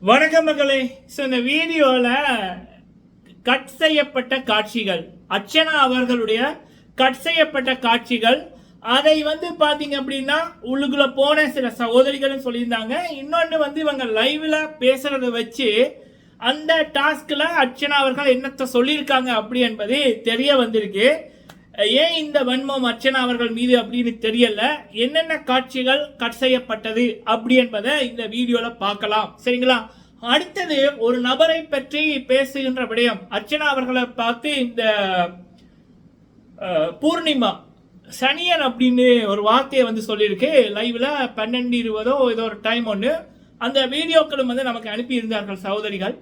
வணக்கம் மகளே. ஸோ இந்த வீடியோவில் கட் செய்யப்பட்ட காட்சிகள், அர்ச்சனா அவர்களுடைய கட் செய்யப்பட்ட காட்சிகள், அதை பார்த்தீங்க அப்படின்னா உள்ளுக்குள்ள போன சில சகோதரிகளும் சொல்லியிருந்தாங்க. இன்னொன்று இவங்க லைவ்ல பேசுறதை வச்சு அந்த டாஸ்கில் அர்ச்சனா அவர்கள் என்னத்தை சொல்லியிருக்காங்க அப்படி என்பது தெரிய வந்திருக்கு. ஏன் இந்த வன்மம் அர்ச்சனா அவர்கள் மீது அப்படின்னு தெரியல. என்னென்ன காட்சிகள் கட் செய்யப்பட்டது அப்படி என்பதை இந்த வீடியோல பார்க்கலாம், சரிங்களா? அடுத்தது ஒரு நபரை பற்றி பேசுகின்ற விடயம். அர்ச்சனா அவர்களை பார்த்து இந்த பூர்ணிமா சனியன் அப்படின்னு ஒரு வார்த்தையை சொல்லியிருக்கு லைவ்ல 12:20 ஏதோ ஒரு டைம் ஒன்று. அந்த வீடியோக்களும் நமக்கு அனுப்பி இருந்தார்கள் சகோதரிகள்.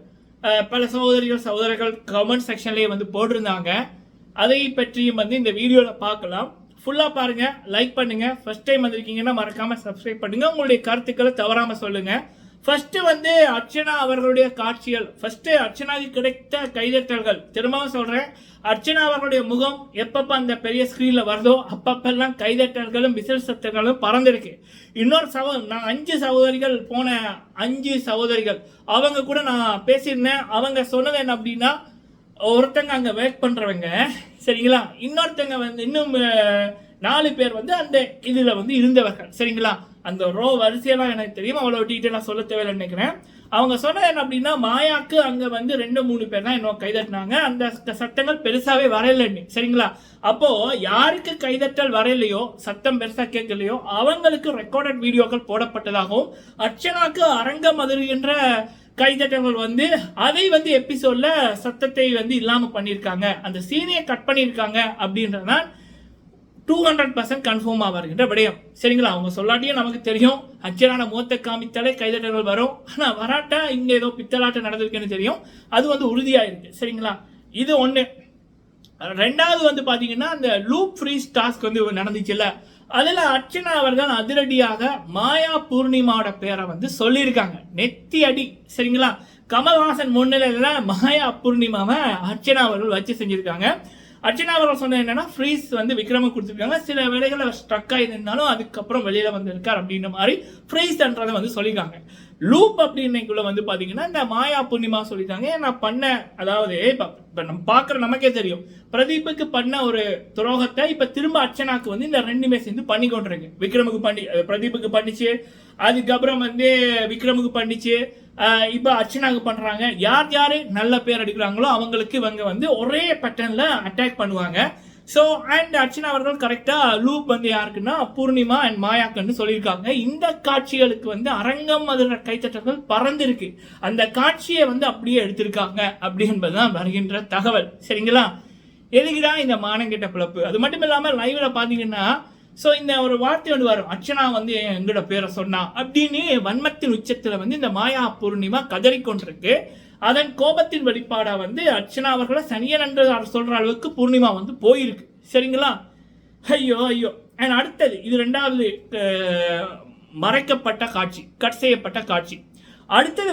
பல சகோதரர்கள் கமெண்ட் செக்ஷன்லேயே போட்டிருந்தாங்க. அதை பற்றியும் இந்த வீடியோவில் பார்க்கலாம். ஃபுல்லாக பாருங்கள், லைக் பண்ணுங்கள். ஃபர்ஸ்ட் டைம் வந்திருக்கீங்கன்னா மறக்காமல் சப்ஸ்கிரைப் பண்ணுங்கள். உங்களுடைய கருத்துக்களை தவறாமல் சொல்லுங்கள். ஃபர்ஸ்ட் அர்ச்சனா அவர்களுடைய காட்சிகள், ஃபர்ஸ்ட் அர்ச்சனாவுக்கு கிடைத்த கைதட்டல்கள். திரும்பவும் சொல்கிறேன், அர்ச்சனா அவர்களுடைய முகம் எப்பப்போ அந்த பெரிய ஸ்க்ரீனில் வருதோ அப்பப்பெல்லாம் கைதட்டல்களும் விசில் சத்தங்களும் பறந்துருக்கு. இன்னொரு நான் 5 சகோதரிகள் போன 5 சகோதரிகள் அவங்க கூட நான் பேசியிருந்தேன். அவங்க சொன்னது என்ன அப்படின்னா, ஒருத்தங்க அங்கே ஒர்க் பண்ணுறவங்க, சரிங்களா, இன்னொருத்தங்க இன்னும் 4 பேர் அந்த இதில் இருந்தவர்கள், சரிங்களா. அந்த ரோ வரிசையெல்லாம் எனக்கு தெரியும், அவ்வளோ டீட்டெயிலாக சொல்ல தேவையில்லை நினைக்கிறேன். அவங்க சொன்னது என்ன அப்படின்னா, மாயாக்கு அங்கே 2-3 பேர் தான் இன்னும் கைதட்டினாங்க. அந்த சத்தங்கள் பெருசாகவே வரையில்லைன்னு, சரிங்களா. அப்போது யாருக்கு கைதட்டல் வரையிலையோ, சத்தம் பெருசாக கேட்கலையோ, அவங்களுக்கு ரெக்கார்டட் வீடியோக்கள் போடப்பட்டதாகவும், அர்ச்சனாக்கு அரங்கம் அதிர்கின்ற கைதட்டங்கள் அதை எபிசோட்ல சத்தத்தை இல்லாம பண்ணியிருக்காங்க, அந்த சீனியை கட் பண்ணியிருக்காங்க அப்படின்றதான் 200% கன்ஃபார்மா வருகின்ற விடயம், சரிங்களா. அவங்க சொல்லாட்டியும் நமக்கு தெரியும், அர்ச்சனான முகத்தை காமித்தாலே கைதட்டல்கள் வரும். ஆனா வராட்டா இங்க ஏதோ பித்தலாட்டம் நடந்திருக்குன்னு தெரியும். அது உறுதியா இருக்கு, சரிங்களா. இது ஒண்ணு. ரெண்டாவது பாத்தீங்கன்னா, அந்த லூப் ஃப்ரீஸ் டாஸ்க் நடந்துச்சுல்ல, அதுல அர்ச்சனா அவர்கள் அதிரடியாக மாயா பூர்ணிமாவோட பேரை சொல்லியிருக்காங்க. நெத்தி அடி, சரிங்களா. கமல்ஹாசன் முன்னிலையில மாயா பூர்ணிமாவை அர்ச்சனா அவர்கள் வச்சு செஞ்சிருக்காங்க. அர்ச்சனா அவர்கள் சொன்ன என்னன்னா, ஃப்ரீஸ் விக்ரமுக்கு கொடுத்துருக்காங்க. சில வேலைகளை ஸ்ட்ரக் ஆயிருந்தாலும் அதுக்கப்புறம் வெளியில வந்திருக்கார் அப்படின்ற மாதிரி ஃப்ரீஸ்ன்றதை சொல்லியிருக்காங்க. லூப் அப்படின்னைக்குள்ள பாத்தீங்கன்னா, இந்த மாயா பூர்ணிமா சொல்லிட்டாங்க. நான் பண்ண, அதாவது இப்ப நம்ம பாக்குற நமக்கே தெரியும், பிரதீப்புக்கு பண்ண ஒரு துரோகத்தை இப்ப திரும்ப அர்ச்சனாக்கு இந்த ரெண்டுமே சேர்ந்து பண்ணி கொண்டிருக்கு. விக்ரமுக்கு பண்ணி, பிரதீப்புக்கு பண்ணிச்சு, அதுக்கப்புறம் விக்ரமுக்கு பண்ணிச்சு, இப்ப அர்ச்சனாக்கு பண்றாங்க. யாரு நல்ல பேர் எடுக்கிறாங்களோ அவங்களுக்கு இவங்க ஒரே பேட்டர்ன்ல அட்டாக் பண்ணுவாங்க. ஸோ அண்ட் அர்ச்சனா அவர்கள் கரெக்டா லூப் யாருக்குன்னா பூர்ணிமா அண்ட் மாயாக்குன்னு சொல்லியிருக்காங்க. இந்த காட்சிகளுக்கு அரங்கம் அதிர கைத்தட்டல்கள் பறந்துருக்கு. அந்த காட்சியை அப்படியே எடுத்திருக்காங்க அப்படி என்பதுதான் வருகின்ற தகவல், சரிங்களா. எதுக்குதான் இந்த மானங்கிட்ட பிளப்பு? அது மட்டும் இல்லாமல் லைவ்ல பாத்தீங்கன்னா, ஸோ இந்த ஒரு வார்த்தை வரும், அர்ச்சனா எங்களோட பேரை சொன்னா அப்படின்னு வன்மத்தின் உச்சத்துல இந்த மாயா பூர்ணிமா கதறிக்கொண்டிருக்கு. அதன் கோபத்தின் வெளிப்பாடா அர்ச்சனா அவர்களை சனியன் என்று சொல்ற அளவுக்கு பூர்ணிமா போயிருக்கு, சரிங்களா. ஐயோ ஐயோ. அண்ட் அடுத்தது, இது ரெண்டாவது மறைக்கப்பட்ட காட்சி, கட் செய்யப்பட்ட காட்சி. அடுத்தது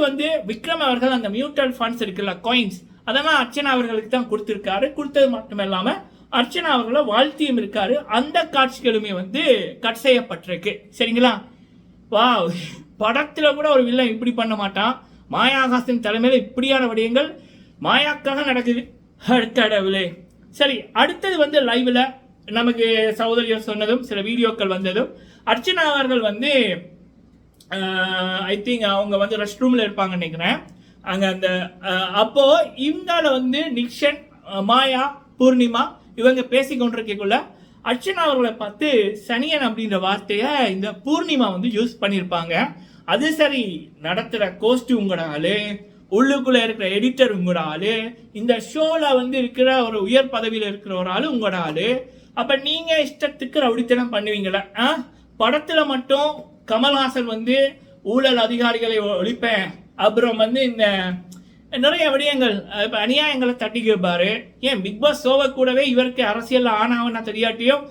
விக்ரம் அவர்கள் அந்த மியூச்சுவல் ஃபண்ட்ஸ் இருக்குல்ல, காயின்ஸ், அதெல்லாம் அர்ச்சனா அவர்களுக்கு தான் கொடுத்திருக்காரு. கொடுத்தது மட்டும் இல்லாம அர்ச்சனா அவர்களை வாழ்த்தியும் இருக்காரு. அந்த காட்சிகளுமே கட் செய்யப்பட்டிருக்கு, சரிங்களா. வா, படத்துல கூட ஒரு வில்லன் இப்படி பண்ண மாட்டான். மாயாகாசின் தலைமையில் இப்படியான விடயங்கள் மாயாக்காக நடக்குது. கடவுளே. சரி, அடுத்தது லைவ்ல நமக்கு சகோதரிகள் சொன்னதும் சில வீடியோக்கள் வந்ததும், அர்ச்சனா அவர்கள் ஐ திங்க் அவங்க ரெஸ்ட் ரூம்ல இருப்பாங்க நினைக்கிறேன். அங்க அந்த அப்போ இவங்கால நிக்ஷன், மாயா, பூர்ணிமா இவங்க பேசி கொண்டிருக்கக்குள்ள அர்ச்சனா அவர்களை பார்த்து சனியன் அப்படின்ற வார்த்தையை இந்த பூர்ணிமா யூஸ் பண்ணியிருப்பாங்க. அது சரி, நடத்துற கோஸ்ட் உங்களோட ஆளு, உள்ளுக்குள்ள இருக்கிற எடிட்டர் உங்களோட ஆளு, இந்த ஷோல இருக்கிற ஒரு உயர் பதவியில் இருக்கிற ஒரு ஆளு உங்களோட ஆளு. அப்ப நீங்க இஷ்டத்துக்கு ரவுடித்தனம் பண்ணுவீங்களா? படத்துல மட்டும் கமல்ஹாசன் ஊழல் அதிகாரிகளை ஒழிப்பேன், அப்புறம் இந்த நிறைய விடயங்கள் அநியாயங்களை தட்டி கேட்பாரு. ஏன் பிக் பாஸ் ஷோவை கூடவே இவருக்கு அரசியல் ஆனாவன்னா தெரியாட்டியும்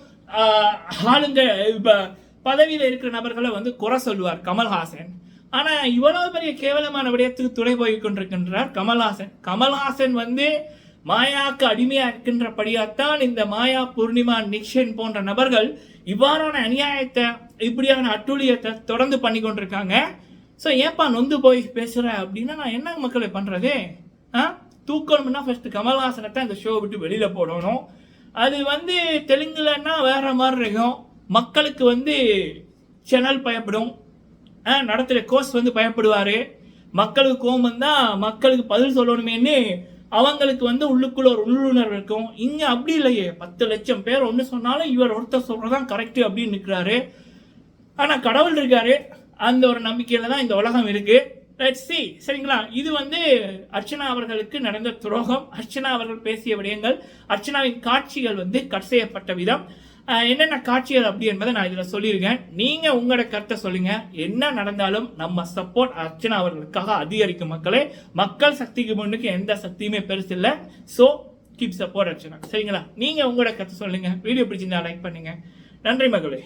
ஆளுங்க இப்ப பதவியில் இருக்கிற நபர்களை குறை சொல்லுவார் கமல்ஹாசன். ஆனா இவ்வளவு பெரிய கேவலமான விடயத்துக்கு துணை போய் கொண்டிருக்கின்றார் கமல்ஹாசன். கமல்ஹாசன் மாயாக்கு அடிமையா இருக்கின்றபடியாத்தான் இந்த மாயா, பூர்ணிமா, நிக்ஷன் போன்ற நபர்கள் இவ்வாறான அநியாயத்தை, இப்படியான அட்டூழியத்தை தொடர்ந்து பண்ணி கொண்டிருக்காங்க. ஸோ ஏப்பா நொந்து போய் பேசுகிற அப்படின்னா நான் என்ன மக்களை பண்ணுறது? தூக்கணும்னா ஃபஸ்ட்டு கமல்ஹாசனை தான் இந்த ஷோ விட்டு வெளியில் போடணும். அது வந்து தெலுங்குலன்னா வேறு மாதிரி இருக்கும். மக்களுக்கு வந்து சேனல் பயப்படும், நடத்துகிற கோர்ஸ் வந்து பயப்படுவார். மக்களுக்கு கோபம் தான் மக்களுக்கு பதில் சொல்லணுமேன்னு அவங்களுக்கு வந்து உள்ளுக்குள்ள ஒரு உள்ளுணர்வு இருக்கும். இங்கே அப்படி இல்லையே, 10 லட்சம் பேர் ஒன்று சொன்னாலும் இவர் ஒருத்தர் சொல்கிறதான் கரெக்டு அப்படின்னு நிற்கிறாரு. ஆனால் கடவுள் இருக்காரு, அந்த ஒரு நம்பிக்கையில் தான் இந்த உலகம் இருக்குது. Let's see. சரிங்களா? இது வந்து அர்ச்சனா அவர்களுக்கு நடந்த துரோகம், அர்ச்சனா அவர்கள் பேசிய விடயங்கள், அர்ச்சனாவின் காட்சிகள் வந்து கட் செய்யப்பட்ட விதம், என்னென்ன காட்சிகள் அப்படி என்பதை நான் இதில் சொல்லியிருக்கேன். நீங்கள் உங்களோட கருத்தை சொல்லுங்கள். என்ன நடந்தாலும் நம்ம சப்போர்ட் அர்ச்சனா அவர்களுக்காக அதிகரிக்கும் மக்களே. மக்கள் சக்திக்கு முன்னுக்கு எந்த சக்தியுமே பெருசு இல்லை. So keep support Archana. சரிங்களா? நீங்கள் உங்களோட கருத்தை சொல்லுங்கள். வீடியோ பிடிச்சிருந்தா லைக் பண்ணுங்கள். நன்றி மகளே.